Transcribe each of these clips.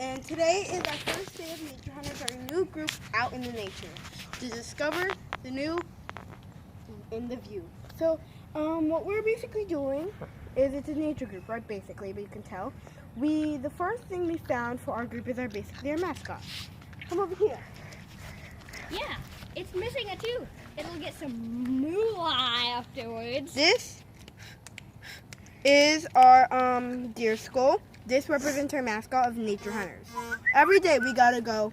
And today is our first day of Nature Hunters, our new group out in the nature to discover the new in the view. So, what we're basically doing is it's a nature group, right? Basically, but you can tell. The first thing we found for our group is basically our mascot. Come over here. Yeah, it's missing a tooth. It'll get some moolah afterwards. This is our deer skull. This represents our mascot of Nature Hunters. Every day we gotta go,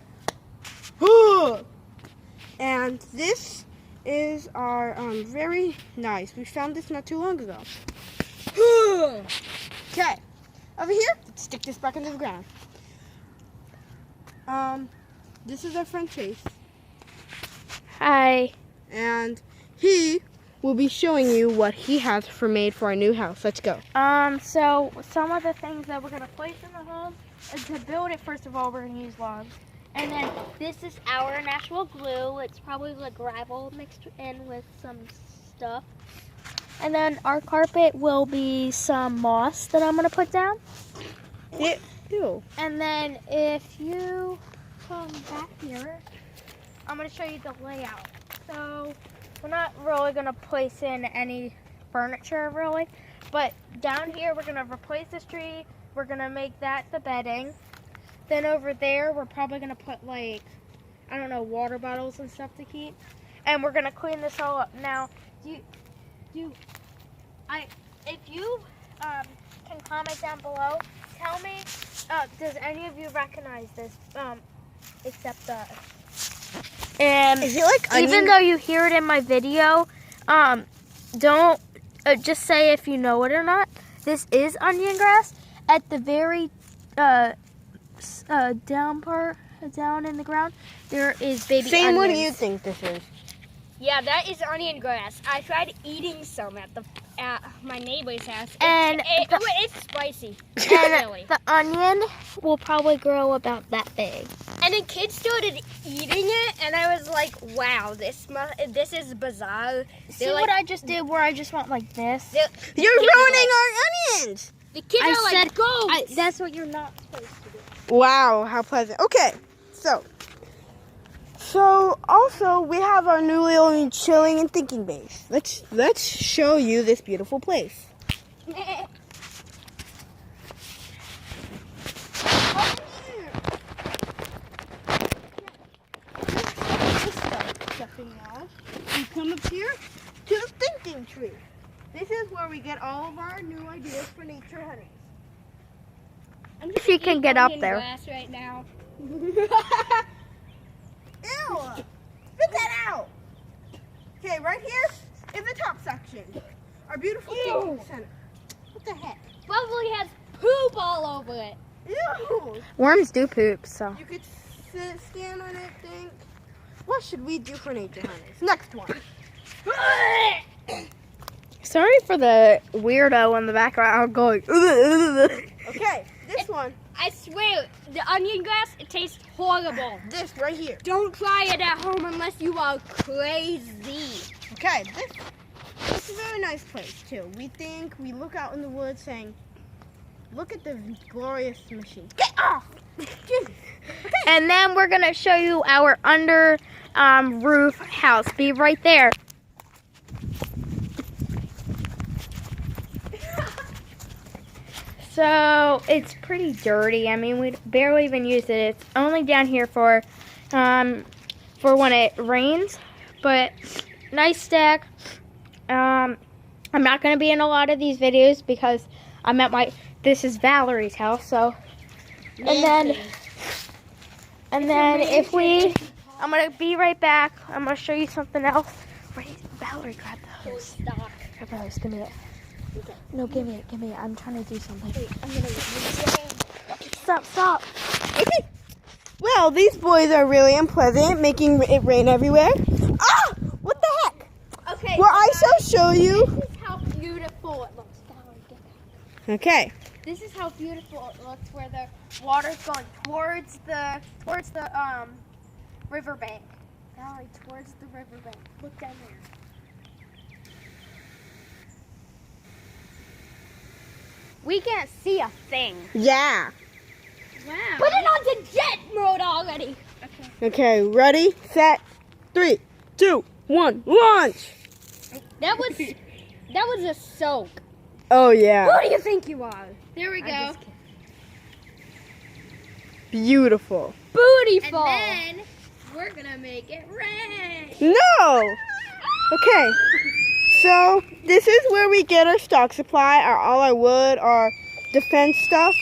and this is our very nice. We found this not too long ago. Okay, over here, let's stick this back into the ground. This is our friend Chase. Hi. And he will be showing you what he has made for our new house. Let's go. So some of the things that we're gonna place in the home is to build it. First of all, we're gonna use logs, and then this is our natural glue. It's probably like gravel mixed in with some stuff, and then our carpet will be some moss that I'm gonna put down. Ew. And then if you come back here, I'm gonna show you the layout. So we're not really gonna place in any furniture really, but down here we're gonna replace this tree. We're gonna make that the bedding. Then over there we're probably gonna put like, I don't know, water bottles and stuff to keep. And we're gonna clean this all up. Now, if you can comment down below, tell me, does any of you recognize this? Except us. And Is it like onion? even though you hear it in my video, don't just say if you know it or not. This is onion grass. At the very down part, down in the ground, there is baby Sam, onions. what do you think this is? Yeah, that is onion grass. I tried eating some at my neighbor's house. And It's spicy. And Really. the onion will probably grow about that big. And then kids started eating it, and I was like, "Wow, this is bizarre." See They're what like, I just did? Where I just went like this. You're ruining our onions! the kids I are like, said- "Go!" That's what you're not supposed to do. Wow, how pleasant. Okay, so also we have our new little chilling and thinking base. Let's show you this beautiful place. We come up here to the thinking tree. This is where we get all of our new ideas for nature hunting. She can get up Onion there. grass right now. Ew! Spit that out! Okay, right here is the top section. Our beautiful thinking center. What the heck? Probably has poop all over it. Ew! Worms do poop, so. You could stand on it, think. What should we do for nature hunters? Next one. Sorry for the weirdo in the background going. Okay, this one. I swear, the onion grass, it tastes horrible. This right here. Don't try it at home unless you are crazy. Okay, this is a very nice place too. We look out in the woods saying, look at the glorious machine. Get off! And then we're gonna show you our under roof house. Be right there. So it's pretty dirty. I mean, we barely even use it. It's only down here for when it rains. But nice stack. I'm not gonna be in a lot of these videos because I'm at this is Valerie's house. So and then if I'm gonna be right back. I'm gonna show you something else. Wait, Valerie, grab the hose. Stop. Grab the hose. Give me it. No, give me it. I'm trying to do something. I'm gonna Stop. Okay. Well, these boys are really unpleasant, making it rain everywhere. Ah! What the heck? Okay. Well, I shall show you. This is how beautiful it looks. Valerie, get back. Okay. This is how beautiful it looks where the water's going towards the riverbank. Valerie, towards the riverbank. Look down there. We can't see a thing. Yeah. Wow. Put it on to jet mode already. Okay, ready, set, 3, 2, 1, launch! That was a soak. Oh yeah, Who do you think you are? There we go. beautiful. Booty And fall. then we're gonna make it red. No! Okay, so this is where we get our stock supply, all our wood, our defense stuff.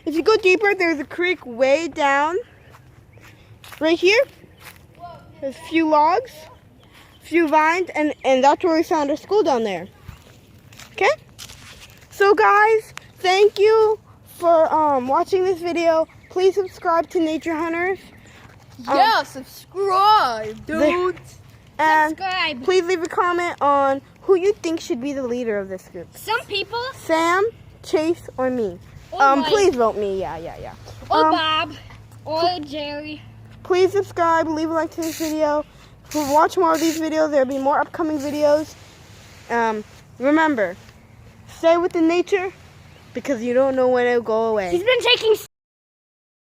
If you go deeper, there's a creek way down. Right here, there's a few logs, few vines, and that's where we found our school down there. Okay? So guys, thank you for watching this video. Please subscribe to Nature Hunters. Subscribe, dude. And Subscribe. please leave a comment on who you think should be the leader of this group. Some people. Sam, Chase, or me. Or Mike. Please vote me. Yeah. Or Bob. Or Jerry. Please subscribe, leave a like to this video. To watch more of these videos, there'll be more upcoming videos. Remember, stay with the nature because you don't know when it'll go away. He's been taking